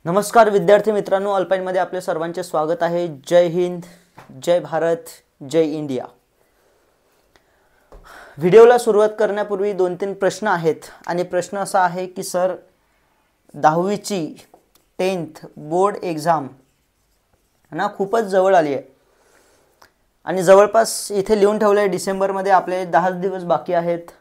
नमस्कार विद्यार्थी मित्रांनो, अल्पाईनमध्ये आपले सर्वांचे स्वागत आहे। जय हिंद, जय भारत, जय इंडिया। व्हिडिओला सुरुवात करण्यापूर्वी 2-3 प्रश्न आहेत आणि प्रश्न असा आहे की सर 10वीची 10th बोर्ड एग्जाम ना खूपच जवळ आली आहे आणि जवळपास इथे लिहून ठेवले आहे डिसेंबरमध्ये आपले 10 दिवस बाकी आहेत,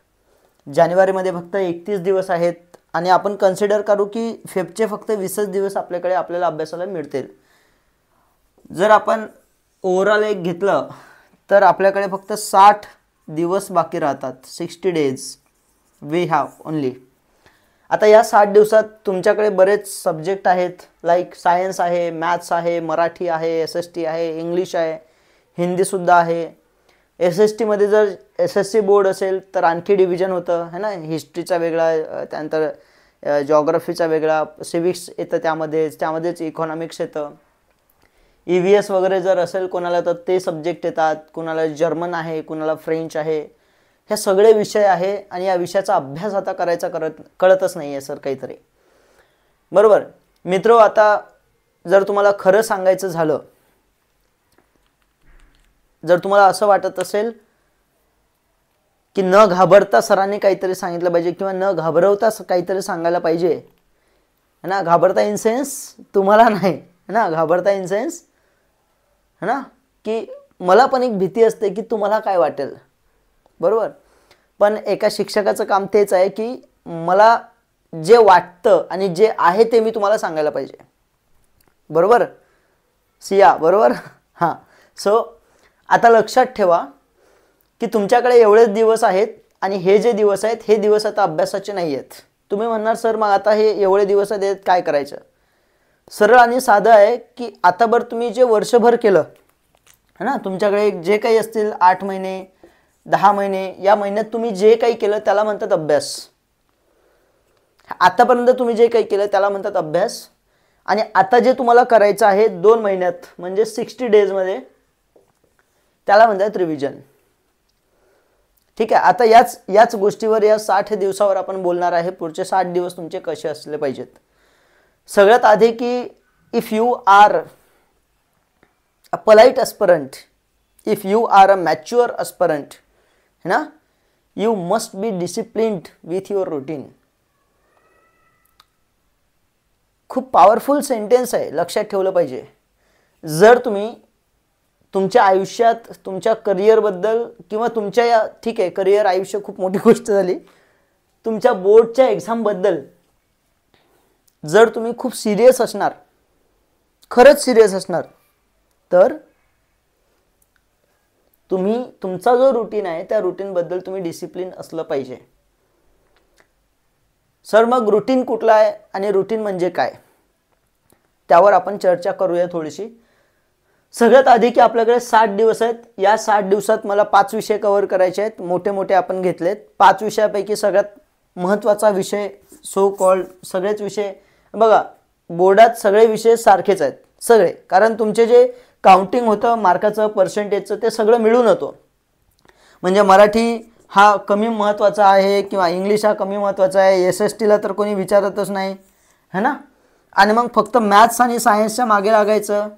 जानेवारीमध्ये फक्त 31 दिवस आहेत आणि आपण कन्सिडर करू की फेबचे फक्त 20 दिवस आपल्याला अभ्यासाला मिळतील। जर आपण ओव्हरऑल एक घेतलं तर आपल्याकडे फक्त 60 दिवस बाकी राहतात। 60 डेज वी हॅव ओनली। आता या 60 दिवसात तुमच्याकडे बरेच सब्जेक्ट आहेत, लाईक सायन्स आहे, मॅथ्स आहे, मराठी आहे, SST आहे, इंग्लिश आहे, हिंदी सुद्धा आहे। SST मध्ये जर SSC बोर्ड असेल तर आणखी डिव्हिजन होतं है ना, हिस्ट्रीचा वेगळा, त्यानंतर जिओग्राफीचा वेगळा, सिविक्स येतं, त्यामध्येच इकॉनॉमिक्स येतं, EVS वगैरे जर असेल कोणाला तर ते सब्जेक्ट येतात, कोणाला जर्मन आहे, कोणाला फ्रेंच आहे। हे सगळे विषय आहे आणि या विषयाचा अभ्यास आता करायचा कळतच नाही आहे सर काहीतरी, बरोबर मित्रो। आता जर तुम्हाला खरं सांगायचं झालं, जर तुम्हाला असं वाटत असेल की न घाबरता सरांनी काहीतरी सांगितलं पाहिजे किंवा न घाबरवता काहीतरी सांगायला पाहिजे है ना, घाबरता इन सेन्स तुम्हाला नाही है ना, घाबरता इन सेन्स है ना की मला पण एक भीती असते की तुम्हाला काय वाटेल, बरोबर। पण एका शिक्षकाचं काम तेच आहे की मला जे वाटतं आणि जे आहे ते मी तुम्हाला सांगायला पाहिजे, बरोबर सिया, बरोबर हां। सो आता लक्षात ठेवा की तुमच्याकडे एवढेच दिवस आहेत आणि हे जे दिवस आहेत हे दिवस आता अभ्यासाचे नाही आहेत। तुम्ही म्हणणार सर मग आता हे एवढे दिवस आहेत काय करायचं? सरळ आणि साधं आहे की आता बरं तुम्ही जे वर्षभर केलं है ना, तुमच्याकडे जे काही असतील 8 महिने 10 महिने, या महिन्यात तुम्ही जे काही केलं त्याला म्हणतात अभ्यास। आतापर्यंत तुम्ही जे काही केलं त्याला म्हणतात अभ्यास आणि आता जे तुम्हाला करायचं आहे 2 महिन्यात म्हणजे 60 डेजमध्ये त्याला म्हणतात रिव्हिजन। ठीक आहे, आता याच गोष्टीवर या 60 दिवसावर आपण बोलणार आहे। पुढचे 60 दिवस तुमचे कसे असले पाहिजेत। सगळ्यात आधी की if you are a polite aspirant, if you are a mature aspirant है ना, you must be disciplined with your routine. खूप पॉवरफुल सेंटेन्स आहे, लक्षात ठेवलं पाहिजे। जर तुम्ही तुमच्या आयुष्यात तुमच्या करिअरबद्दल किंवा तुमच्या या ठीक आहे करिअर आयुष्य खूप मोठी गोष्ट झाली, तुमच्या बोर्डच्या एक्झामबद्दल जर तुम्ही खूप सिरियस असणार, खरंच सिरियस असणार, तर तुम्ही तुमचा जो रूटीन आहे त्या रूटीनबद्दल तुम्ही डिसिप्लिन असलं पाहिजे। सर मग रूटीन कुठला आहे आणि रूटीन म्हणजे काय त्यावर आपण चर्चा करूया थोडीशी। सगळ्यात आधी की आपल्याकडे 60 दिवस आहेत, या 60 दिवसात मला 5 विषय कव्हर करायचे आहेत, मोठे मोठे आपण घेतलेत। 5 विषयापैकी सगळ्यात महत्त्वाचा विषय सो कॉल्ड सगळेच विषय बघा, बोर्डात सगळे विषय सारखेच आहेत सगळे, कारण तुमचे जे काउंटिंग होतं मार्काचं पर्सेंटेजचं ते सगळं मिळून होतं। म्हणजे मराठी हा कमी महत्त्वाचा आहे किंवा इंग्लिश हा कमी महत्त्वाचा आहे, SSTला तर कोणी विचारतच नाही है ना, आणि मग फक्त मॅथ्स आणि सायन्सच्या मागे लागायचं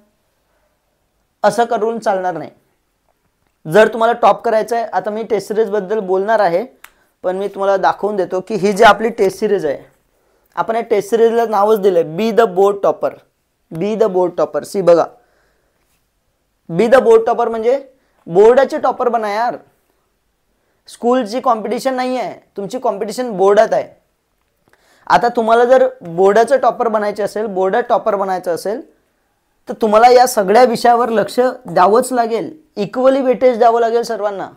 असं करून चालणार नाही। जर तुम्हाला टॉप करायचं आहे, आता मी टेस्ट सिरीजबद्दल बोलणार आहे पण मी तुम्हाला दाखवून देतो की ही जी आपली टेस्ट सिरीज आहे, आपण या टेस्ट सिरीजला नावच दिलं आहे be the board topper. Be the board topper, see बघा, बी द बोर्ड टॉपर म्हणजे बोर्डाचे टॉपर बना यार। स्कूलची कॉम्पिटिशन नाही आहे, तुमची कॉम्पिटिशन बोर्डात आहे। आता तुम्हाला जर बोर्डाचं टॉपर बनायचे असेल, बोर्डात टॉपर बनायचं असेल तर तुम्हाला या सगळ्या विषयावर लक्ष द्यावंच लागेल, इक्वली वेटेज द्यावं लागेल सर्वांना।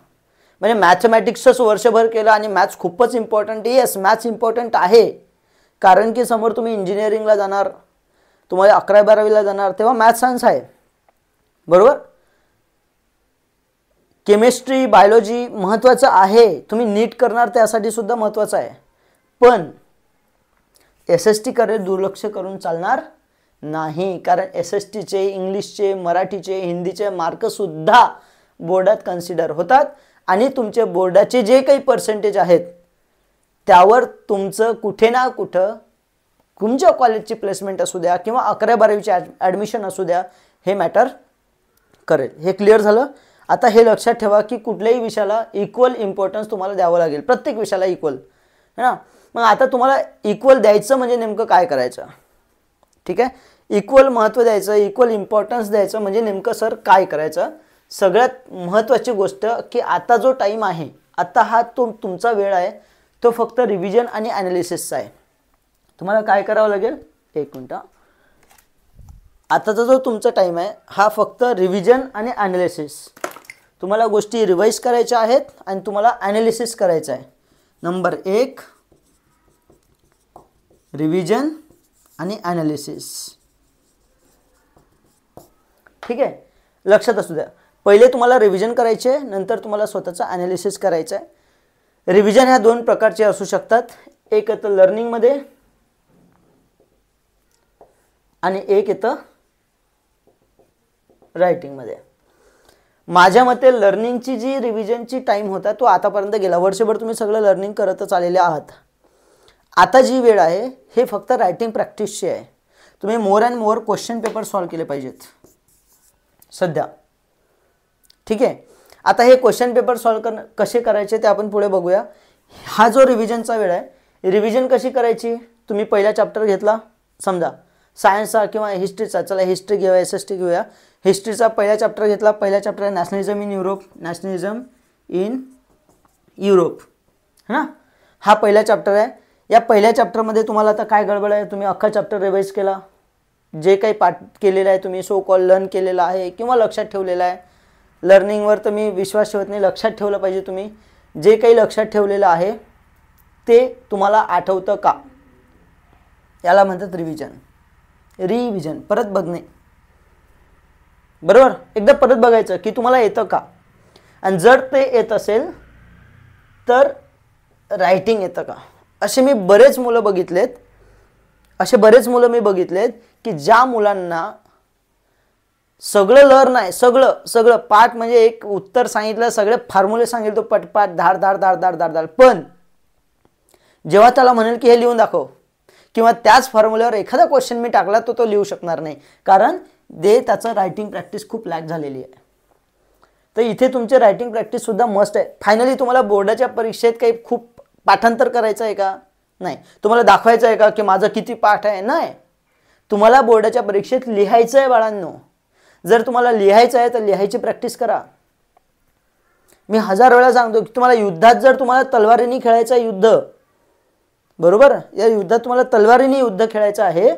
म्हणजे मॅथमॅटिक्सच वर्षभर केलं आणि मॅथ्स खूपच इम्पॉर्टंट, येस मॅथ्स इम्पॉर्टंट आहे, कारण की समोर तुम्ही इंजिनिअरिंगला जाणार, तुम्हाला 11वी-12वीला जाणार तेव्हा मॅथ्स सायन्स आहे, बरोबर। केमिस्ट्री बायोलॉजी महत्त्वाचं आहे, तुम्ही नीट करणार त्यासाठी सुद्धा महत्त्वाचं आहे, पण SST कडे दुर्लक्ष करून चालणार नाही, कारण SSTचे इंग्लिशचे मराठीचे हिंदीचे मार्कसुद्धा बोर्डात कन्सिडर होतात आणि तुमचे बोर्डाचे जे काही पर्सेंटेज आहेत त्यावर तुमचं कुठे ना कुठं तुमच्या कॉलेजची प्लेसमेंट असू द्या किंवा 11-12वीची ॲडमिशन असू द्या, हे मॅटर करेल. हे क्लिअर झालं. आता हे लक्षात ठेवा की कुठल्याही विषयाला इक्वल इम्पॉर्टन्स तुम्हाला द्यावं लागेल, प्रत्येक विषयाला इक्वल, है ना. मग आता तुम्हाला इक्वल द्यायचं म्हणजे नेमकं काय करायचं, ठीक आहे. इक्वल महत्त्व द्यायचं, इक्वल इम्पॉर्टन्स द्यायचं म्हणजे नेमकं सर काय करायचं. सगळ्यात महत्त्वाची गोष्ट की आता जो टाईम आहे, आता हा तुमचा वेळ आहे, तो फक्त रिव्हिजन आणि ॲनालिसिसचा आहे. तुम्हाला काय करावं लागेल, एक मिनटं, आताचा जो तुमचा टाईम आहे हा फक्त रिव्हिजन आणि ॲनालिसिस. तुम्हाला गोष्टी रिवाईज करायच्या आहेत आणि तुम्हाला ॲनालिसिस करायचं आहे. नंबर 1 रिव्हिजन आणि ॲनालिसिस, ठीक आहे. लक्षात असू द्या, पहिले तुम्हाला रिव्हिजन करायचे, नंतर तुम्हाला स्वतःचं ॲनालिसिस करायचं आहे. रिव्हिजन ह्या 2 प्रकारचे असू शकतात. एक येतं लर्निंगमध्ये आणि एक येतं रायटिंगमध्ये. माझ्या मते लर्निंगची जी रिव्हिजनची टाईम होता तो आतापर्यंत गेला. वर्षभर तुम्ही सगळं लर्निंग करतच आलेले आहात. आता जी वेळ आहे हे फक्त रायटिंग प्रॅक्टिसची आहे. तुम्ही more and more question paper solve केले पाहिजेत सध्या, ठीक आहे. आता हे क्वेश्चन पेपर सॉल्व कसे करायचे ते आपण पुढे बघूया. हा जो रिव्हिजनचा वेळ आहे, रिव्हिजन कशी करायची. तुम्ही पहिला चॅप्टर घेतला, समजा सायन्सचा किंवा हिस्ट्रीचा, चला हिस्ट्री घेऊया, SST घेऊया. हिस्ट्रीचा पहिला चॅप्टर घेतला, पहिला चॅप्टर आहे nationalism in Europe, nationalism in Europe, है ना. हा पहिला चॅप्टर आहे. या पहिल्या चॅप्टरमध्ये तुम्हाला आता काय गडबड आहे, तुम्ही अख्खा चॅप्टर रिवाईज केला, जे काही पाठ केलेलं आहे तुम्ही सो कॉल लर्न केलेलं आहे किंवा लक्षात ठेवलेलं आहे. लर्निंगवर तर मी विश्वास ठेवत नाही, लक्षात ठेवलं पाहिजे. तुम्ही जे काही लक्षात ठेवलेलं आहे ते तुम्हाला आठवतं का, याला म्हणतात रिव्हिजन. रिव्हिजन परत बघणे, बरोबर. एकदा परत बघायचं की तुम्हाला येतं का, आणि जर ते येत असेल तर रायटिंग येतं का. असे मी बरेच मुलं बघितलेत की ज्या मुलांना सगळं लर्न आहे, सगळं पाठ म्हणजे एक उत्तर सांगितलं, सगळे फॉर्म्युले सांगितले, तो पटपाट धाड धाड धाड धाड धाड धाड, पण जेव्हा त्याला म्हणेल की हे लिहून दाखव किंवा त्याच फॉर्म्युल्यावर एखादा क्वेश्चन मी टाकला तो लिहू शकणार नाही, कारण त्याचं रायटिंग प्रॅक्टिस खूप लॅक झालेली आहे. तर इथे तुमचे रायटिंग प्रॅक्टिस सुद्धा मस्ट आहे. फायनली तुम्हाला बोर्डाच्या परीक्षेत काही खूप पाठांतर करायचं आहे का, नाही. तुम्हाला दाखवायचं आहे का की माझं किती पाठ आहे, नाही. तुम्हाला बोर्डाच्या परीक्षेत लिहायचं आहे बाळांनो. जर तुम्हाला लिहायचं आहे तर लिहायची प्रॅक्टिस करा. मी 1000 वेळा सांगतो की तुम्हाला युद्धात जर तुम्हाला तलवारीने खेळायचं आहे युद्ध, बरोबर, या युद्धात तुम्हाला तलवारीने युद्ध खेळायचं आहे,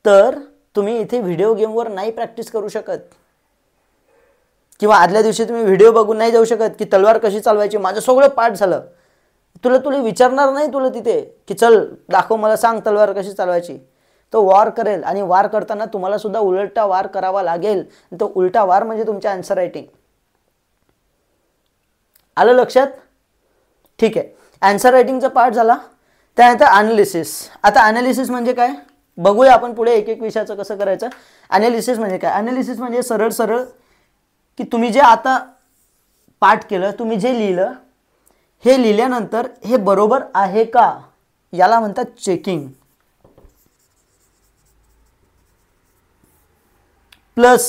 तर तुम्ही इथे व्हिडिओ गेमवर नाही प्रॅक्टिस करू शकत किंवा आदल्या दिवशी तुम्ही व्हिडिओ बघून नाही जाऊ शकत की तलवार कशी चालवायची, माझं सगळं पाठ झालं. तुला विचारणार नाही तुला तिथे की चल दाखव मला, सांग तलवार कशी चालवायची. तो वार करेल आणि वार करताना तुम्हाला सुद्धा उलटा वार करावा लागेल. तो उलटा वार म्हणजे तुमच्या आन्सर रायटिंग. आलं लक्षात, ठीक आहे. आन्सर रायटिंगचा पार्ट झाला. त्यानंतर ॲनालिसिस. आता ॲनालिसिस म्हणजे काय बघूया आपण पुढे, एक एक विषयाचं कसं करायचं. ॲनालिसिस म्हणजे काय, ॲनालिसिस म्हणजे सरळ की तुम्ही जे आता पाठ केलं, तुम्ही जे लिहिलं, हे लिहिल्यानंतर हे बरोबर आहे का, याला म्हणतात चेकिंग. Plus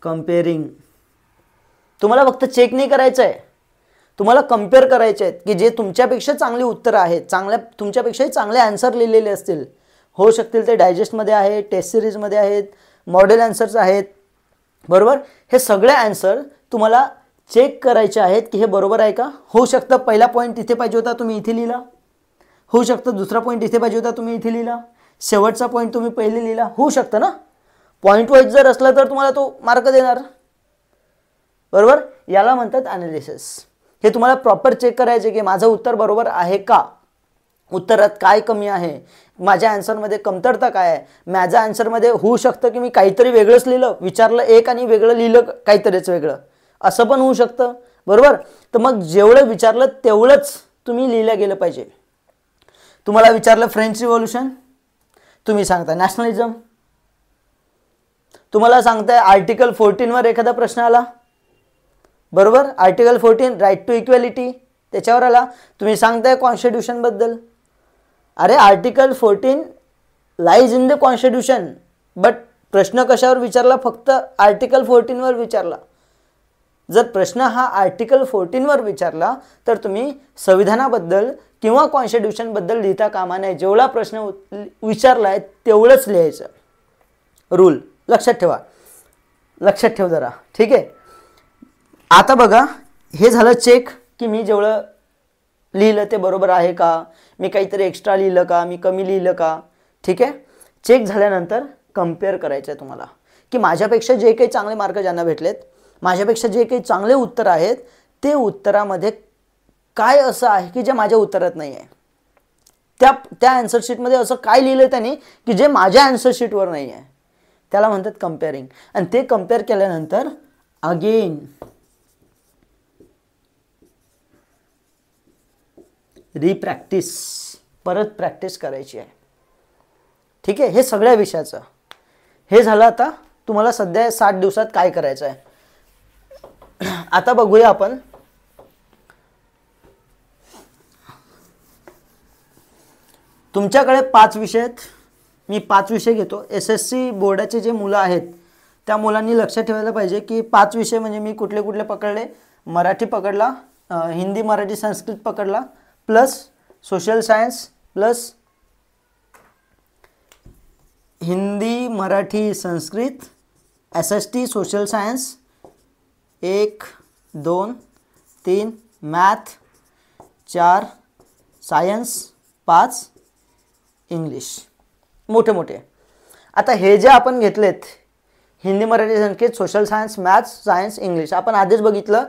comparing. तुम्हाला फक्त चेक नाही करायचं आहे, तुम्हाला कम्पेअर करायचे आहेत की जे तुमच्यापेक्षा चांगली उत्तरं आहेत, तुमच्यापेक्षाही चांगले आन्सर लिहिलेले असतील, होऊ शकतील ते डायजेस्टमध्ये आहे, टेस्ट सिरीजमध्ये आहेत, मॉडेल आन्सर्स आहेत, बरोबर. हे सगळे आन्सर तुम्हाला चेक करायचे आहेत की हे बरोबर आहे का. होऊ शकतं पहिला पॉईंट इथे पाहिजे होता तुम्ही इथे लिहिला, होऊ शकतं दुसरा पॉईंट इथे पाहिजे होता तुम्ही इथे लिहिला, शेवटचा पॉईंट तुम्ही पहिले लिहिला, होऊ शकतं ना. पॉईंट वाईज जर असला तर तुम्हाला तो मार्क देणार, बरोबर. याला म्हणतात ॲनालिसिस. हे तुम्हाला प्रॉपर चेक करायचे की माझं उत्तर बरोबर आहे का, उत्तरात काय कमी आहे, माझ्या आन्सरमध्ये कमतरता काय आहे. माझ्या आन्सरमध्ये होऊ शकतं की मी काहीतरी वेगळंच लिहिलं, विचारलं एक आणि वेगळं लिहिलं काहीतरीच वेगळं, असं पण होऊ शकतं, बरोबर. तर मग जेवढं विचारलं तेवढंच तुम्ही लिहिलं गेलं पाहिजे. तुम्हाला विचारलं फ्रेंच रिव्होल्यूशन, तुम्ही सांगता नॅशनलिझम. तुम्हाला सांगताय आर्टिकल 14 वर एखादा प्रश्न आला, बरोबर, आर्टिकल 14 राईट टू इक्वॅलिटी, त्याच्यावर आला, तुम्ही सांगताय कॉन्स्टिट्यूशन बद्दल. अरे article 14 lies in the constitution, but प्रश्न कशावर विचारला? फक्त आर्टिकल 14 वर विचारला. जर प्रश्न हा आर्टिकल 14 वर विचारला तर तुम्ही संविधानाबद्दल किंवा कॉन्स्टिट्यूशन बद्दल लिहिता कामा नये. जेवढा प्रश्न विचारला आहे तेवढंच लिहायचं. रूल लक्षात ठेवा, लक्षात ठेव जरा. ठीक आहे. आता बघा, हे झालं चेक की मी जेवढं लिहिलं ते बरोबर आहे का, मी काहीतरी एक्स्ट्रा लिहिलं का, मी कमी लिहिलं का. ठीक आहे. चेक झाल्यानंतर कम्पेअर करायचं आहे तुम्हाला की माझ्यापेक्षा जे काही चांगले मार्क ज्यांना भेटलेत, माझ्यापेक्षा जे काही चांगले उत्तर आहेत ते उत्तरामध्ये काय असं आहे की जे माझ्या उत्तरात नाही आहे. त्या आन्सर शीटमध्ये असं काय लिहिलं त्यांनी की जे माझ्या आन्सर शीटवर नाही आहे. त्याला म्हणतात कम्पेअरिंग. आणि ते कम्पेअर केल्यानंतर अगेन रिप्रॅक्टिस, परत प्रॅक्टिस करायची आहे. ठीक आहे. हे सगळ्या विषयाचं हे झालं. आता तुम्हाला सध्या 60 दिवसात काय करायचं आहे. आता बघूया आपण तुमच्याकडे 5 विषय आहेत. मी 5 विषय घेतो. SSC बोर्डाचे जे मुलं आहेत त्या मुलांनी लक्षात ठेवायला पाहिजे की 5 विषय म्हणजे मी कुठले कुठले पकडले. मराठी पकडला, हिंदी मराठी संस्कृत पकडला, plus social science, plus Hindi Marathi Sanskrit, SST social science 1 2 3, math 4, science 5, English, मोठे मोठे. आता हे जे आपण घेतलेत Hindi Marathi Sanskrit social science maths science English, आपण आधीच बघितलं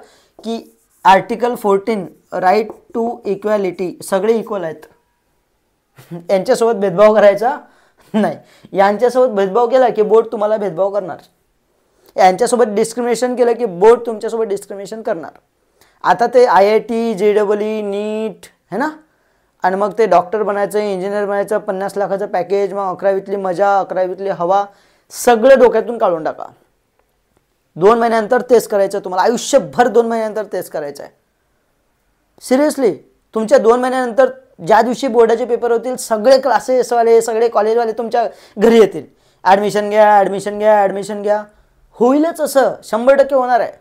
की आर्टिकल 14 राईट टू इक्वॅलिटी, सगळे इक्वल आहेत. यांच्यासोबत भेदभाव करायचा नाही. यांच्यासोबत भेदभाव केला की बोर्ड तुम्हाला भेदभाव करणार. यांच्यासोबत डिस्क्रिमिनेशन केलं की बोर्ड तुमच्यासोबत डिस्क्रिमिनेशन करणार. आता ते IIT JEE नीट है ना, आणि मग ते डॉक्टर बनायचं, इंजिनियर बनायचं, 50 लाखाचं पॅकेज, मग 11वीतली मजा, 11वीतली हवा, सगळं डोक्यातून काढून टाका. 2 महिन्यानंतर तेच करायचं तुम्हाला. आयुष्यभर 2 महिन्यानंतर तेच करायचं आहे. सिरियसली. तुमच्या 2 महिन्यानंतर ज्या दिवशी बोर्डाचे पेपर होतील सगळे क्लासेसवाले, सगळे कॉलेजवाले तुमच्या घरी येतील. ॲडमिशन घ्या, ॲडमिशन घ्या, ॲडमिशन घ्या. होईलच असं, 100% होणार आहे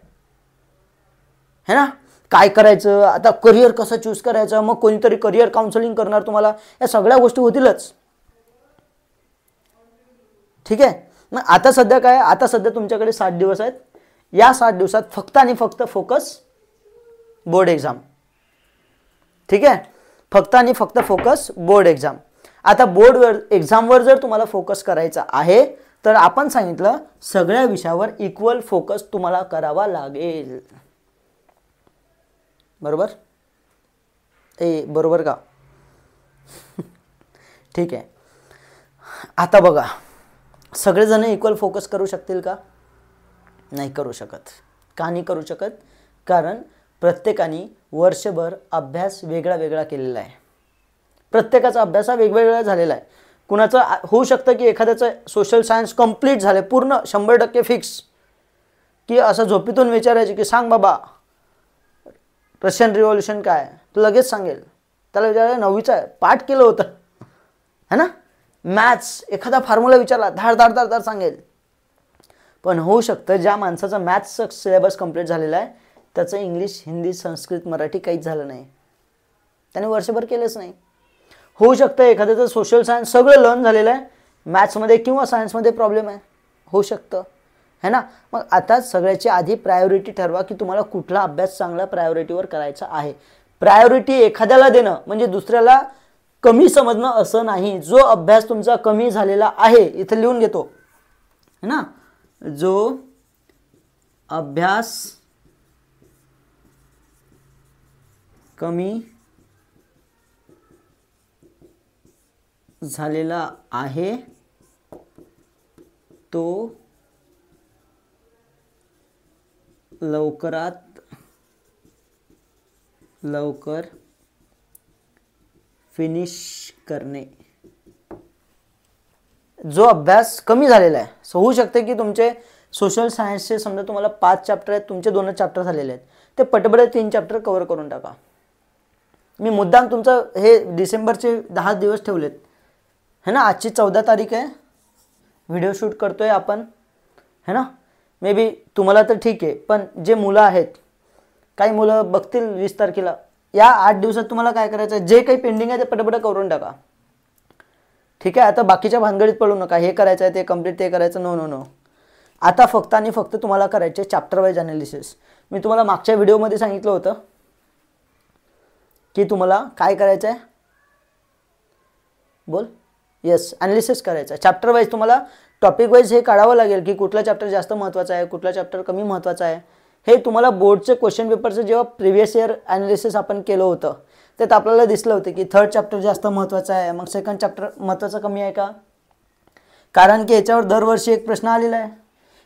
है ना. काय करायचं आता, करिअर कसं चूज करायचं, मग कोणीतरी करिअर काउन्सिलिंग करणार तुम्हाला, या सगळ्या गोष्टी होतीलच. ठीक आहे. मग आता सध्या काय, आता सध्या तुमच्याकडे 60 दिवस आहेत. या 60 दिवसात फक्त आणि फक्त फोकस बोर्ड एक्झाम. ठीक आहे. फक्त आणि फक्त फोकस बोर्ड एक्झाम. आता बोर्ड एक्झामवर जर तुम्हाला फोकस करायचा आहे तर आपण सांगितलं सगळ्या विषयावर इक्वल फोकस तुम्हाला करावा लागेल. बरोबर? बरोबर का? ठीक आहे. आता बघा, सगळेजण इक्वल फोकस करू शकतील का? नाही करू शकत. का नाही करू शकत? कारण प्रत्येकाने वर्षभर अभ्यास वेगळा वेगळा केलेला आहे. प्रत्येकाचा अभ्यास हा वेगवेगळा झालेला आहे. कुणाचं होऊ शकतं की एखाद्याचं सोशल सायन्स कंप्लीट झालं पूर्ण 100% फिक्स, की असं झोपेतून विचारायचे की सांग बाबा रशियन रिव्हॉल्युशन काय, तो लगेच सांगेल. त्याला विचारायला 9वीचा आहे, पाठ केलं होतं है ना. मॅथ्स एखादा फॉर्म्युला विचारला धाड धाड धाड धाड सांगेल. पण होऊ शकतं ज्या माणसाचा मॅथ्सचा सिलेबस कंप्लीट झालेला आहे त्याचं इंग्लिश हिंदी संस्कृत मराठी काहीच झालं नाही, त्याने वर्षभर केलंच नाही. होऊ शकतं एखाद्याचं सोशल सायन्स सगळं लर्न झालेलं आहे, मॅथ्समध्ये किंवा सायन्समध्ये प्रॉब्लेम आहे, होऊ शकतं है ना. मग आता सगळ्याची आधी प्रायोरिटी ठरवा की तुम्हाला कुठला अभ्यास चांगला प्रायोरिटीवर करायचा आहे. प्रायोरिटी एखाद्याला देणं म्हणजे दुसऱ्याला कमी समजणं असं नाही. जो अभ्यास तुमचा कमी झालेला आहे, इथं लिहून घेतो है ना, जो अभ्यास कमी झालेला आहे तो लवकरात लवकर फिनिश करणे. जो अभ्यास कमी झालेला आहे, होऊ शकते की तुमचे सोशल सायन्सचे समजा तुम्हाला 5 चॅप्टर आहेत, तुमचे 2 चॅप्टर झालेले आहेत, ते पटपट 3 चॅप्टर कव्हर करून टाका. मी मुद्दाम तुमचं हे डिसेंबरचे 10 दिवस ठेवलेत है ना. आजची 14 तारीख आहे, व्हिडिओ शूट करतोय आपण है ना. मे बी तुम्हाला तर ठीक आहे, पण जे मुलं आहेत, काही मुलं बघतील 20 तारखेला. या 8 दिवसात तुम्हाला काय करायचं आहे, जे काही पेंडिंग आहे ते पटपट करून टाका. ठीक आहे. आता बाकीच्या भानगडीत पडू नका, हे करायचं आहे ते कंप्लीट, ते करायचं, नो नो नो. आता फक्त आणि फक्त तुम्हाला करायचे चॅप्टर वाईज ॲनालिसिस. मी तुम्हाला मागच्या व्हिडिओमध्ये सांगितलं होतं की तुम्हाला काय करायचं आहे, बोल. येस, ॲनालिसिस करायचं आहे चॅप्टर वाईज. तुम्हाला टॉपिक वाईज हे काढावं लागेल की कुठला चॅप्टर जास्त महत्त्वाचा आहे, कुठला चॅप्टर कमी महत्त्वाचा आहे. हे तुम्हाला बोर्डचे क्वेश्चन पेपरचं जेव्हा प्रिव्हियस इयर ॲनालिसिस आपण केलं होतं त्यात आपल्याला दिसलं होतं की थर्ड चॅप्टर जास्त महत्त्वाचा आहे, मग सेकंड चॅप्टर महत्त्वाचं कमी आहे का. कारण की याच्यावर दरवर्षी एक प्रश्न आलेला आहे,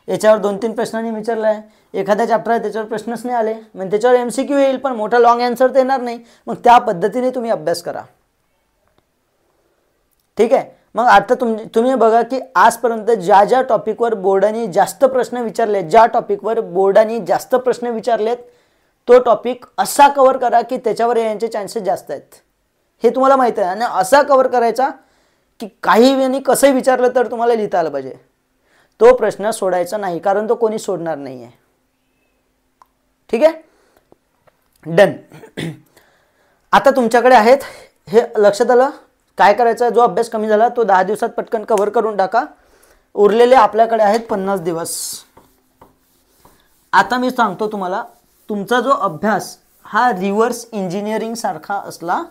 याच्यावर 2-3 प्रश्नांनी विचारला आहे. एखाद्या चॅप्टर आहे त्याच्यावर प्रश्नच नाही आले, म्हणजे त्याच्यावर MCQ येईल पण मोठा लॉंग आन्सर तर येणार नाही. मग त्या पद्धतीने तुम्ही अभ्यास करा. ठीक आहे. मग आता तुम्ही बघा की आजपर्यंत ज्या ज्या टॉपिकवर बोर्डाने जास्त प्रश्न विचारले, ज्या टॉपिकवर बोर्डाने जास्त प्रश्न विचारलेत, तो टॉपिक असा कव्हर करा की त्याच्यावर येण्याचे चान्सेस जास्त आहेत. हे तुम्हाला माहिती आहे. आणि असा कव्हर करायचा की काही वेळी कसंही विचारलं तर तुम्हाला लिहिता आलं पाहिजे. तो प्रश्न सोडायचा नाही, कारण तो कोणी सोडणार नाही आहे. ठीक आहे. डन. आता तुमच्याकडे आहेत, हे लक्षात आलं. काय करायचं, जो अभ्यास कमी झाला तो 10 दिवसात पटकन कव्हर करून टाका. उरलेले आपल्याकडे आहेत 50 दिवस. आता मी सांगतो तुम्हाला, तुमचा जो अभ्यास हा रिव्हर्स इंजिनिअरिंग सारखा असला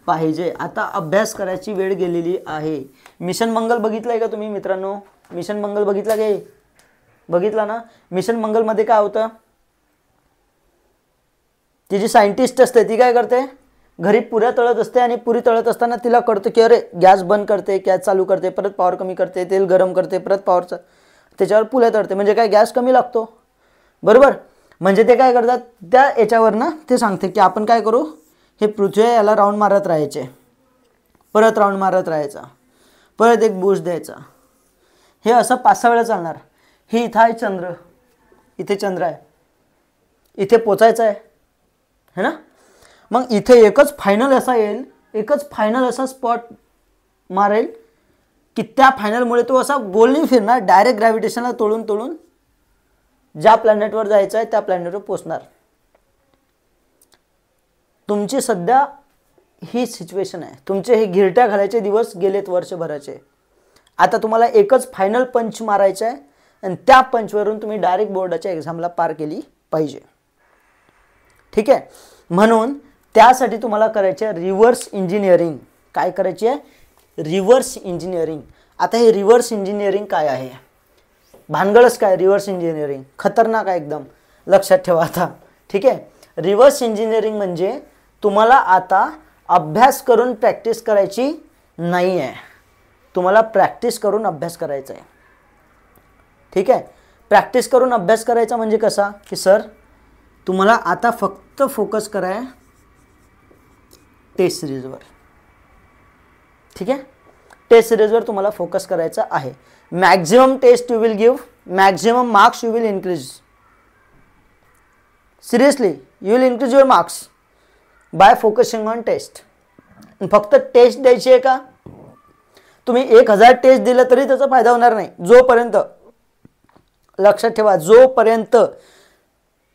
पाहिजे. आता अभ्यास करायची वेळ गेलेली आहे. मिशन मंगल बघितलंय का तुम्ही मित्रांनो? मिशन मंगल बघितला काय? बघितला ना. मिशन मंगलमध्ये काय होतं, ती जी सायंटिस्ट असते ती काय करते, घरी पुऱ्या तळत असते आणि पुरी तळत असताना तिला कळतं की अरे गॅस बंद करते, गॅस चालू करते, परत पॉवर कमी करते, तेल गरम करते, परत पॉवर त्याच्यावर पुऱ्या तळते, म्हणजे काय गॅस कमी लागतो. बरोबर. म्हणजे ते काय करतात, त्या याच्यावर ना ते सांगते की आपण काय करू, हे पृथ्वी याला राऊंड मारत राहायचे, परत राऊंड मारत राहायचा, परत एक बूस्ट द्यायचा. हे असं 5-6 वेळा चालणार. हे इथं आहे चंद्र, इथे चंद्र आहे, इथे पोचायचं आहे है ना. मग इथे एकच फायनल असा येईल, एकच फायनल असा स्पॉट मारेल की त्या फायनलमुळे तो असा गोल नाही फिरणार, डायरेक्ट ग्रॅव्हिटेशनला तोडून तोडून ज्या प्लॅनेटवर जायचं आहे त्या प्लॅनेटवर पोचणार. तुमची सध्या ही सिच्युएशन आहे. तुमचे हे गिरट्या घालायचे दिवस गेलेत वर्षभराचे. आता तुम्हाला एकच फायनल पंच मारायचा आहे आणि त्या पंचवरून तुम्ही डायरेक्ट बोर्डाच्या एक्झामला पार केली पाहिजे. ठीक आहे. म्हणून त्यासाठी तुम्हाला करायचे रिव्हर्स इंजिनिअरिंग. काय करायची आहे, रिव्हर्स इंजिनिअरिंग. आता हे रिव्हर्स इंजिनिअरिंग काय आहे, भानगडच काय, रिव्हर्स इंजिनिअरिंग खतरनाक आहे एकदम, लक्षात ठेवा आता. ठीक आहे. रिव्हर्स इंजिनिअरिंग म्हणजे तुम्हाला आता अभ्यास करून प्रॅक्टिस करायची नाही आहे, तुम्हाला प्रॅक्टिस करून अभ्यास करायचा आहे. ठीक आहे. प्रॅक्टिस करून अभ्यास करायचा म्हणजे कसा की सर तुम्हाला आता फक्त फोकस कराय टेस्ट सिरीजवर. ठीक आहे. टेस्ट सिरीजवर तुम्हाला फोकस करायचा आहे. Maximum test you will give, maximum marks you will increase. Seriously you will increase your marks by focusing on test. फक्त टेस्ट द्यायची आहे का, तुम्ही 1000 टेस्ट दिलं तरी त्याचा फायदा होणार नाही. जोपर्यंत, लक्षात ठेवा, जोपर्यंत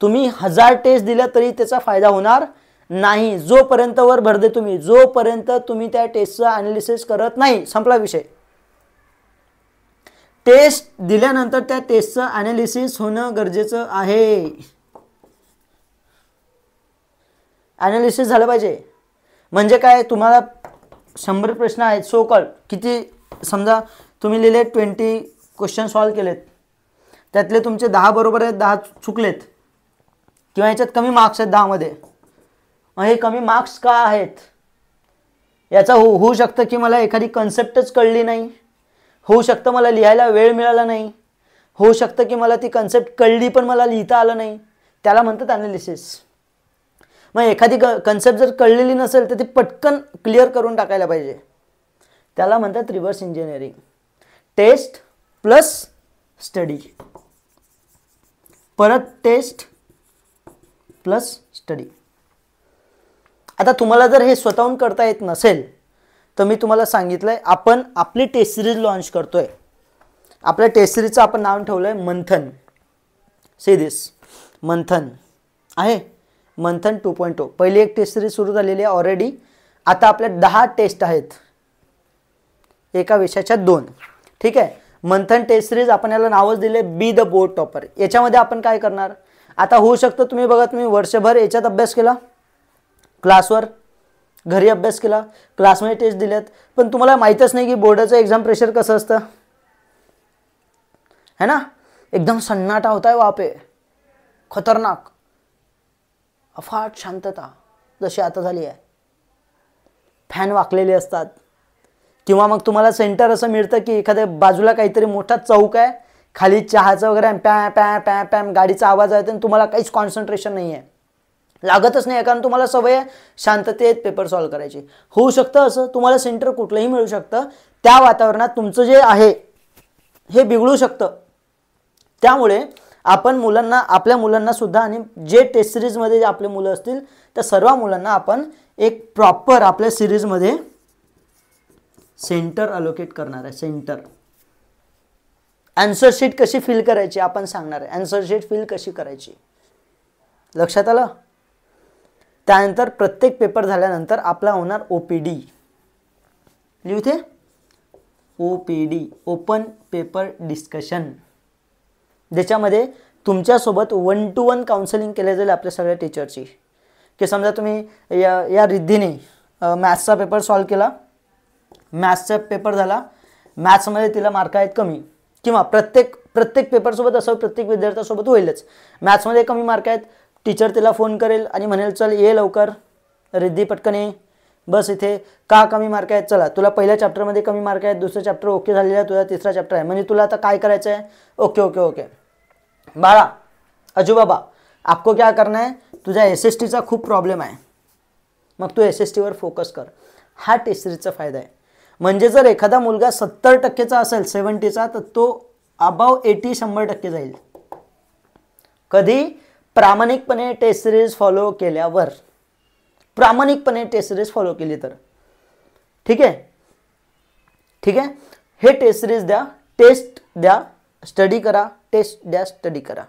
तुम्ही 1000 टेस्ट दिल्या तरी त्याचा फायदा होणार नाही. जोपर्यंत वर भर दे तुम्ही, जोपर्यंत तुम्ही त्या टेस्टचं ॲनालिसिस करत नाही, संपला विषय. टेस्ट दिल्यानंतर त्या टेस्टचं ॲनालिसिस होणं गरजेचं आहे. ॲनालिसिस झालं पाहिजे. म्हणजे काय, तुम्हाला 100 प्रश्न आहेत सो कॉल्ड, किती समजा तुम्ही लिहिले 20 क्वेश्चन सॉल्व केलेत, त्यातले तुमचे 10 बरोबर आहेत, 10 चुकलेत, किंवा याच्यात कमी मार्क्स आहेत 10 मध्ये. हे कमी मार्क्स का आहेत, याचा होऊ शकतं की मला एखादी कन्सेप्टच कळली नाही, होऊ शकतं मला लिहायला वेळ मिळाला नाही, होऊ शकतं की मला ती कन्सेप्ट कळली पण मला लिहिता आलं नाही. त्याला म्हणतात ॲनालिसिस. मग एखादी कन्सेप्ट जर कळलेली नसेल तर ती पटकन क्लिअर करून टाकायला पाहिजे. त्याला म्हणतात reverse engineering. Test plus study, परत टेस्ट प्लस स्टडी. आता तुम्हाला जर हे स्वतःहून करता येत नसेल तर मी तुम्हाला सांगितलं आहे, आपण आपली टेस्ट सिरीज लॉन्च करतो आहे. आपल्या टेस्ट सिरीजचं आपण नाव ठेवलं आहे मंथन. सी दिस मंथन आहे, मंथन 2.0. पहिली एक टेस्ट सिरीज सुरू झालेली आहे ऑलरेडी. आता आपल्या 10 टेस्ट आहेत, एका विषयाच्या 2. ठीक आहे. मंथन टेस्ट सिरीज आपण याला नावच दिले बी द बोर्ड टॉपर. याच्यामध्ये आपण काय करणार, आता होऊ शकतं तुम्ही बघा, तुम्ही वर्षभर याच्यात अभ्यास केला, क्लासवर, घरी अभ्यास केला, क्लासमध्ये टेस्ट दिल्यात, पण तुम्हाला माहीतच नाही की बोर्डाचं एक्झाम प्रेशर कसं असतं, है ना. एकदम सन्नाटा होता है वहाँ पे, खतरनाक, अफाट शांतता जशी आता झाली आहे. फॅन वाकलेले असतात, किंवा मग तुम्हाला सेंटर असं मिळतं की एखाद्या बाजूला काहीतरी मोठा चौक आहे, खाली चहाचं वगैरे पॅ पॅ पॅ पॅम गाडीचा आवाज आहे, आणि तुम्हाला काहीच कॉन्सन्ट्रेशन नाही आहे, लागतच नाही, कारण तुम्हाला सवय आहे शांततेत पेपर सॉल्व्ह करायची. होऊ शकतं असं, तुम्हाला सेंटर कुठलंही मिळू शकतं, त्या वातावरणात तुमचं जे आहे हे बिघडू शकतं. त्यामुळे आपण मुलांना, आपल्या मुलांना सुद्धा, आणि जे टेस्ट सिरीजमध्ये जे आपले मुलं असतील त्या सर्व मुलांना आपण एक प्रॉपर आपल्या सिरीजमध्ये सेंटर अलोकेट करणार आहे. सेंटर, आन्सर शीट कशी फिल करायची आपण सांगणार आहे. आन्सर शीट फिल कशी करायची, लक्षात आलं. त्यानंतर प्रत्येक पेपर झाल्यानंतर आपला होणार OPD. लिहूते OPD, open paper discussion, ज्याच्यामध्ये तुमच्यासोबत 1 to 1 काउन्सिलिंग केले जाईल आपल्या सगळ्या टीचरची. की समजा तुम्ही या रिद्धीने मॅथ्सचा पेपर सॉल्व केला, मॅथ्सचा पेपर झाला, मॅथ्समध्ये तिला मार्क आहेत कमी, किंवा प्रत्येक पेपरसोबत असं प्रत्येक विद्यार्थ्यासोबत होईलच, मॅथ्समध्ये कमी मार्क आहेत, टीचर तिला फोन करेल आणि म्हणेल चल ये लवकर रिद्धी, पटकन ये, बस इथे, का कमी मार्क आहेत, चला तुला पहिल्या चॅप्टरमध्ये कमी मार्क आहेत, दुसरं चॅप्टर ओके झालेलं आहे, तुझा तिसरा चॅप्टर आहे, म्हणजे तुला आता काय करायचं आहे, ओके ओके ओके बाळा, अजू बाबा, आपको क्या करना है, तुझ्या SSTचा खूप प्रॉब्लेम आहे, मग तू SSTवर फोकस कर. हा टेस्ट सिरीजचा फायदा आहे. म्हणजे जर एखादा मुलगा 70%चा असेल, 70चा, तर तो अबाव 80-100% जाईल. कधी, प्रामाणिकपणे टेस्ट सिरीज फॉलो केल्यावर, प्रामाणिकपणे टेस्ट सिरीज फॉलो केली तर. ठीक आहे, ठीक आहे. हे टेस्ट सिरीज द्या, टेस्ट द्या, स्टडी करा, टेस्ट द्या, स्टडी करा.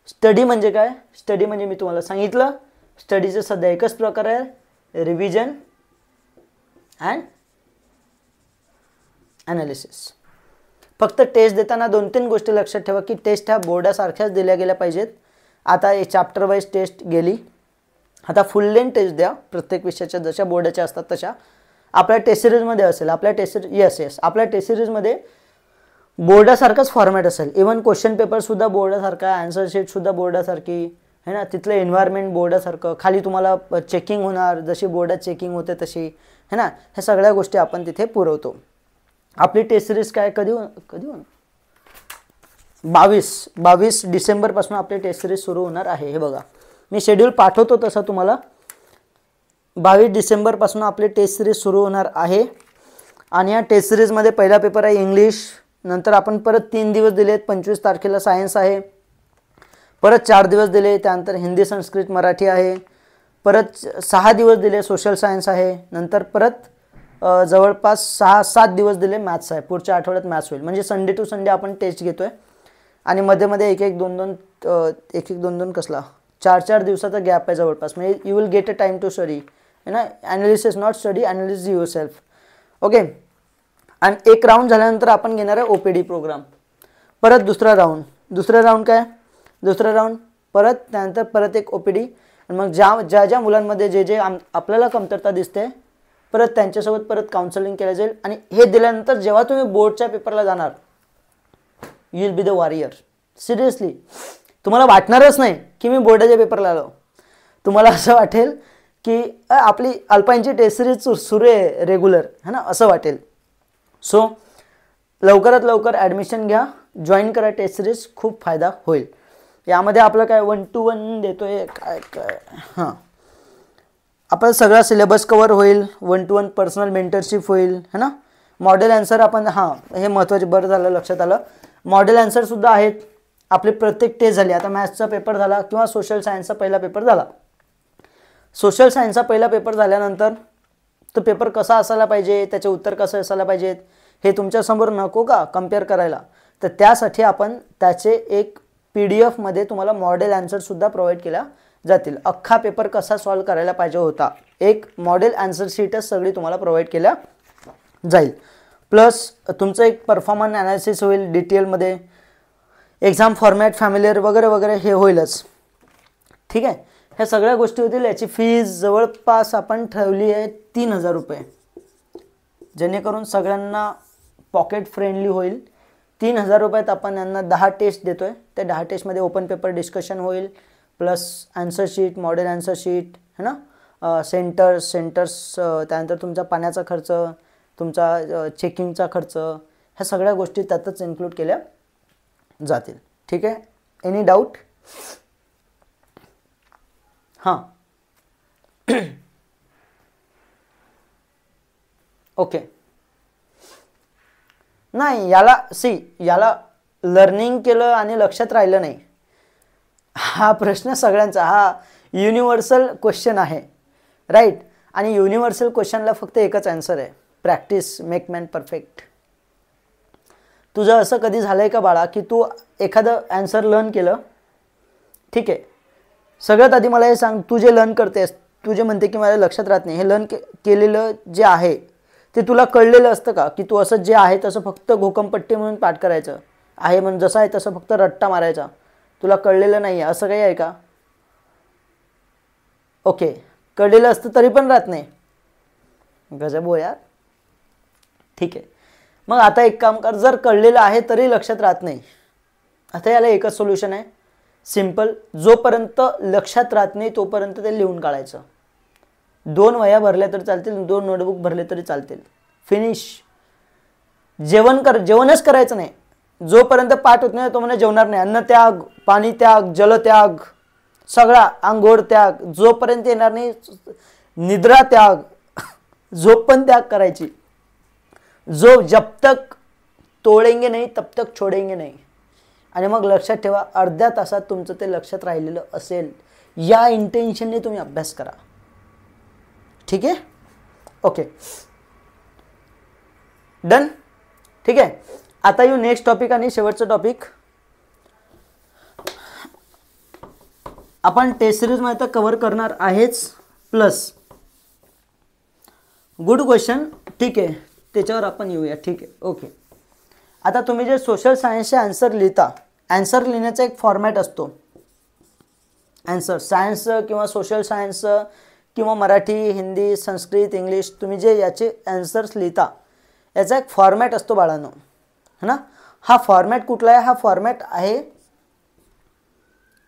स्टडी म्हणजे काय, स्टडी म्हणजे मी तुम्हाला सांगितलं, स्टडीचे सध्या एकच प्रकार आहे, रिव्हिजन अँड ॲनालिसिस. फक्त टेस्ट देताना 2-3 गोष्टी लक्षात ठेवा की टेस्ट ह्या बोर्डासारख्याच दिल्या गेल्या पाहिजेत. आता हे चॅप्टर वाईज टेस्ट गेली, आता फुल लेंथ टेस्ट द्या, प्रत्येक विषयाच्या जशा बोर्डाच्या असतात तशा. आपल्या टेस्ट सिरीजमध्ये असेल, आपल्या टेस्ट येस आपल्या टेस्ट सिरीजमध्ये बोर्डासारखाच फॉर्मॅट असेल. इवन क्वेश्चन पेपरसुद्धा बोर्डासारखा, आन्सर शीटसुद्धा बोर्डासारखी है ना, तिथलं एन्व्हायरमेंट बोर्डासारखं, खाली तुम्हाला चेकिंग होणार जशी बोर्डात चेकिंग होते तशी, है ना. ह्या सगळ्या गोष्टी आपण तिथे पुरवतो. आपली टेस्ट सिरीज काय कधी होणार, 22 डिसेंबरपासून आपली टेस्ट सिरीज सुरू होणार आहे. हे बघा, मी शेड्यूल पाठवतो तसं तुम्हाला. 22 डिसेंबरपासून आपली टेस्ट सिरीज सुरू होणार आहे. आणि या टेस्ट सिरीजमध्ये पहिला पेपर आहे इंग्लिश, नंतर आपण परत 3 दिवस दिलेत. 25 तारखेला सायन्स आहे, परत 4 दिवस दिले, त्यानंतर हिंदी, संस्कृत, मराठी आहे, परत 6 दिवस दिले सोशल सायन्स आहे, नंतर परत जवळपास 6-7 दिवस दिले मॅथ्स आहे. पुढच्या आठवड्यात मॅथ्स होईल. म्हणजे संडे टू संडे आपण टेस्ट घेतोय. आणि मध्ये मध्ये 1-1-2-2 कसला 4-4 दिवसाचा गॅप आहे जवळपास. म्हणजे you will get a time to study, है ना. Analysis not study, analysis yourself. Okay. आणि एक राऊंड झाल्यानंतर आपण घेणार आहे OPD प्रोग्राम. परत दुसरा राऊंड काय, दुसरा राऊंड परत, त्यानंतर परत एक OPD. आणि मग ज्या मुलांमध्ये जे आपल्याला कमतरता दिसते परत त्यांच्यासोबत परत काउन्सिलिंग केलं जाईल. आणि हे दिल्यानंतर जेव्हा तुम्ही बोर्डच्या पेपरला जाणार, you will be the warrior. Seriously तुम्हाला वाटणारच नाही की मी बोर्डाच्या पेपरला आलो. तुम्हाला असं वाटेल की आपली अल्पाईनची टेस्ट सिरीज सुरू आहे रेग्युलर, है ना, असं वाटेल. सो लवकरात लवकर ॲडमिशन घ्या, जॉईन करा टेस्ट सिरीज, खूप फायदा होईल. यामध्ये आपलं काय 1 to 1 देतोय, काय हां, आपला सगळा सिलेबस कवर होईल. 1 to 1 पर्सनल मेंटरशिप होईल, है ना. मॉडेल आन्सर आपण, हां हे महत्त्वाचे, बरं झालं लक्षात आलं. मॉडेल आन्सरसुद्धा आहेत. आपली प्रत्येक टेस्ट झाली, आता मॅथ्सचा पेपर झाला किंवा सोशल सायन्सचा पहिला पेपर झाला, सोशल सायन्सचा पहिला पेपर झाल्यानंतर तो पेपर कसा असायला पाहिजे, त्याचे उत्तर कसं असायला पाहिजेत हे तुमच्यासमोर नको का कम्पेअर करायला, तर त्यासाठी आपण त्याचे एक PDF मध्ये तुम्हाला मॉडेल आन्सरसुद्धा प्रोव्हाइड केल्या जातील. अख्खा पेपर कसा सॉल्व करायला पाहिजे होता, एक मॉडेल आन्सर शीटच सगळी तुम्हाला प्रोव्हाइड केल्या जाईल. प्लस तुमचं एक परफॉर्मन्स ॲनालिसिस होईल डिटेलमध्ये, एक्झाम फॉर्मॅट फॅमिलियर वगैरे वगैरे हे होईलच. ठीक आहे, ह्या सगळ्या गोष्टी होतील. याची फीज जवळपास आपण ठेवली आहे 3000 रुपये, जेणेकरून सगळ्यांना पॉकेट फ्रेंडली होईल. 3000 रुपयात आपण यांना 10 टेस्ट देतो आहे. त्या 10 टेस्टमध्ये ओपन पेपर डिस्कशन होईल, plus answer sheet, model answer sheet है ना, सेंटर्स, त्यानंतर तुमचा पाण्याचा खर्च, तुमचा चेकिंगचा खर्च, ह्या सगळ्या गोष्टी त्यातच इन्क्लूड केल्या जातील. ठीक आहे, एनी डाऊट? हां ओके. नाही, याला लर्निंग केलं आणि लक्षात राहिलं नाही, हा प्रश्न सगळ्यांचा, हा युनिव्हर्सल क्वेश्चन आहे, राईट. आणि युनिव्हर्सल क्वेश्चनला फक्त एकच आन्सर आहे, प्रॅक्टिस मेक मॅन परफेक्ट. तुझं असं कधी झालं आहे का बाळा की तू एखादं आन्सर लर्न केलं, ठीक आहे, सगळ्यात आधी मला हे सांग, तू जे लर्न करतेस, तू जे म्हणते की माझ्या लक्षात राहत नाही, हे लर्न केलेलं जे आहे ते तुला कळलेलं असतं का, की तू असं जे आहे तसं फक्त घोकमपट्टी म्हणून पाठ करायचं आहे, म्हणून जसं आहे तसं फक्त रट्टा मारायचा, तुला कळलेलं नाही आहे असं काही आहे का? ओके, कळलेलं असतं तरी पण राहत नाही, गजब हो यार. ठीक आहे, मग आता एक काम कर, जर कळलेलं आहे तरी लक्षात राहत नाही, आता याला एकच सोल्युशन आहे, सिंपल. जोपर्यंत लक्षात राहत नाही तोपर्यंत ते लिहून काढायचं. 2 वह्या भरल्या तरी चालतील, 2 नोटबुक भरले तरी चालतील, फिनिश. जेवणच करायचं नाही, जोपर्यंत पाठ होत नाही तो म्हणजे जेवणार नाही. अन्न त्याग, पाणी त्याग, जल त्याग, सगळा अंघोळ त्याग, जोपर्यंत येणार नाही, निद्रा त्याग, झोप पण त्याग करायची. जब तक तोडेंगे नाही तब तक छोडेंगे नाही. आणि मग लक्षात ठेवा, अर्ध्या तासात तुमचं ते लक्षात राहिलेलं असेल, या इंटेन्शनने तुम्ही अभ्यास करा. ठीक आहे, ओके, डन. ठीक आहे, आता येऊ नेक्स्ट टॉपिक आणि शेवटचं टॉपिक. आपण टेस्ट सिरीजमध्ये तर कव्हर करणार आहेच, प्लस गुड क्वेश्चन, ठीक आहे, त्याच्यावर आपण येऊया. ठीक आहे, ओके. आता तुम्ही जे सोशल सायन्सचे आन्सर लिहिता, आन्सर लिहिण्याचा एक फॉर्मॅट असतो. आन्सर सायन्सचं किंवा सोशल सायन्सचं किंवा मराठी, हिंदी, संस्कृत, इंग्लिश, तुम्ही जे याचे आन्सर्स लिहिता याचा एक फॉर्मॅट असतो बाळांनो, है ना. हा फॉर्मॅट कुठला आहे? हा फॉर्मॅट आहे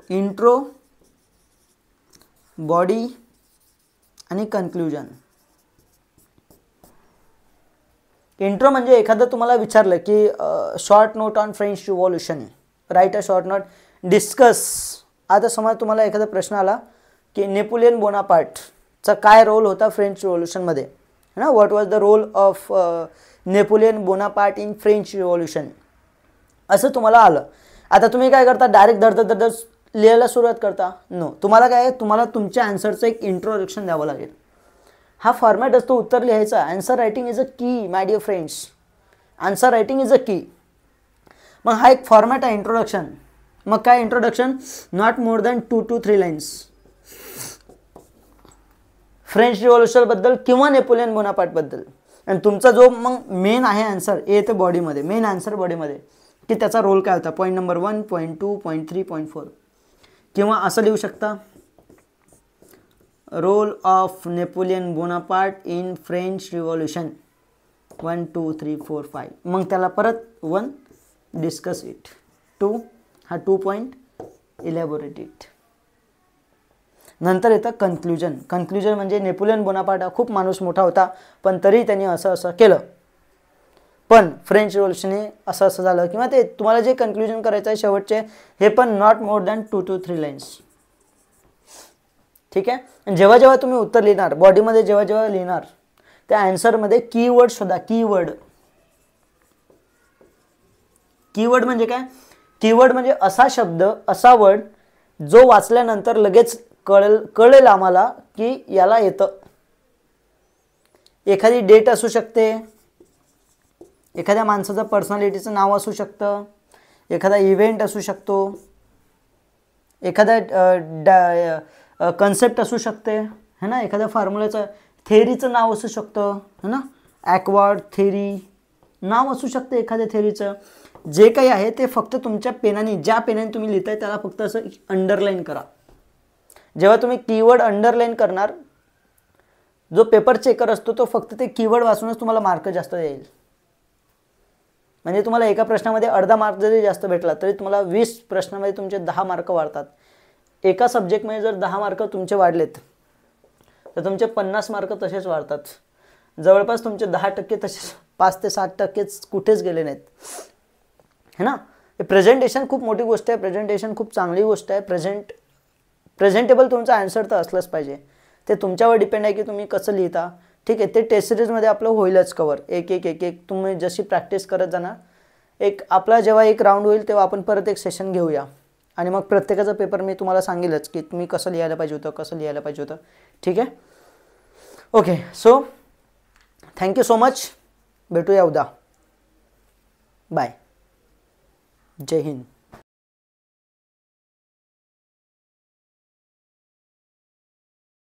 इंट्रो, बॉडी आणि कन्क्लुजन. इंट्रो म्हणजे एखादं तुम्हाला विचारलं की short note on French revolution, right a short note, discuss. आता समज तुम्हाला एखादा प्रश्न आला की नेपोलियन बोनापार्टचा काय रोल होता फ्रेंच रिव्हॉल्युशनमध्ये, है ना, what was the role of Napoleon Bonaparte in French revolution, असं तुम्हाला आलं. आता तुम्ही काय करता, डायरेक्ट धडधड लिहायला सुरुवात करता? नो, तुम्हाला काय आहे, तुम्हाला तुमच्या आन्सरचं एक इंट्रोडक्शन द्यावं लागेल. हा फॉर्मॅट असतो उत्तर लिहायचा. Answer writing is a key my dear friends, answer writing is a key. मग हा एक फॉर्मॅट आहे इंट्रोडक्शन. मग काय introduction? Not more than 2 to 3 lines French revolution बद्दल किंवा नेपोलियन बोनापार्टबद्दल. आणि तुमचा जो मग मेन आहे आन्सर येते बॉडीमध्ये, मेन आन्सर बॉडीमध्ये, की त्याचा रोल काय होता, point number 1, point 2, point 3, point 4. किंवा असं लिहू शकता, role of Napoleon Bonaparte in French revolution 1, 2, 3, 4, 5. मग त्याला परत 1 डिस्कस इट, 2 हा 2 पॉईंट इलॅबोरेट इट. नंतर येतं कन्क्लुजन. कन्क्लुजन म्हणजे नेपोलियन बोनापार्ट हा खूप माणूस मोठा होता, पण तरी त्यांनी असं असं केलं, पण फ्रेंच रिव्हॉल्युशनने असं असं झालं, किंवा ते तुम्हाला जे कन्क्लुजन करायचं आहे शेवटचे, हे पण not more than 2 to 3 lines. ठीक आहे. आणि जेव्हा जेव्हा तुम्ही उत्तर लिहिणार, बॉडीमध्ये जेव्हा जेव्हा लिहिणार, त्या आन्सरमध्ये कीवर्ड शोधा. कीवर्ड म्हणजे काय? कीवर्ड म्हणजे असा शब्द, असा वर्ड जो वाचल्यानंतर लगेच कळेल आम्हाला की याला येतं. एखादी डेट असू शकते, एखाद्या माणसाचं पर्सनॅलिटीचं नाव असू शकतं, एखादा इव्हेंट असू शकतो, एखादा कन्सेप्ट असू शकते है ना, एखाद्या फॉर्म्युल्याचं थेअरीचं नाव असू शकतं है ना, ॲक्वार्ड थेअरी नाव असू शकते एखाद्या थेअरीचं. जे काही आहे ते फक्त तुमच्या पेनाने, ज्या पेनाने तुम्ही लिहिताय त्याला फक्त असं अंडरलाईन करा. जेव्हा तुम्ही कीवर्ड अंडरलाईन करणार, जो पेपर चेकर असतो तो फक्त ते कीवर्ड वाचूनच तुम्हाला मार्क जास्त देईल. म्हणजे तुम्हाला एका प्रश्नामध्ये अर्धा मार्क जरी जास्त भेटला तरी तुम्हाला 20 प्रश्नामध्ये तुमचे 10 मार्क वाढतात. एका सब्जेक्टमध्ये जर 10 मार्क तुमचे वाढलेत तर तुमचे 50 मार्क तसेच वाढतात. जवळपास तुमचे 10% तसेच 5 ते 7% कुठेच गेले नाहीत है ना. प्रेझेंटेशन खूप मोठी गोष्ट आहे, प्रेझेंटेशन खूप चांगली गोष्ट आहे. प्रेझेंटेबल तुमचा आन्सर तर असलंच पाहिजे. ते तुमच्यावर डिपेंड आहे की तुम्ही कसं लिहिता. ठीक आहे, ते टेस्ट सिरीजमध्ये आपलं होईलच कवर. एक एक एक एक तुम्ही जशी प्रॅक्टिस करत जाणार, एक आपला जेव्हा एक राऊंड होईल तेव्हा आपण परत एक सेशन घेऊया आणि मग प्रत्येकाचा पेपर मी तुम्हाला सांगेलच की तुम्ही कसं लिहायला पाहिजे होतं, कसं लिहायला पाहिजे होतं. ठीक आहे, okay. So thank you so much. भेटूया उद्या. बाय. जय हिंद.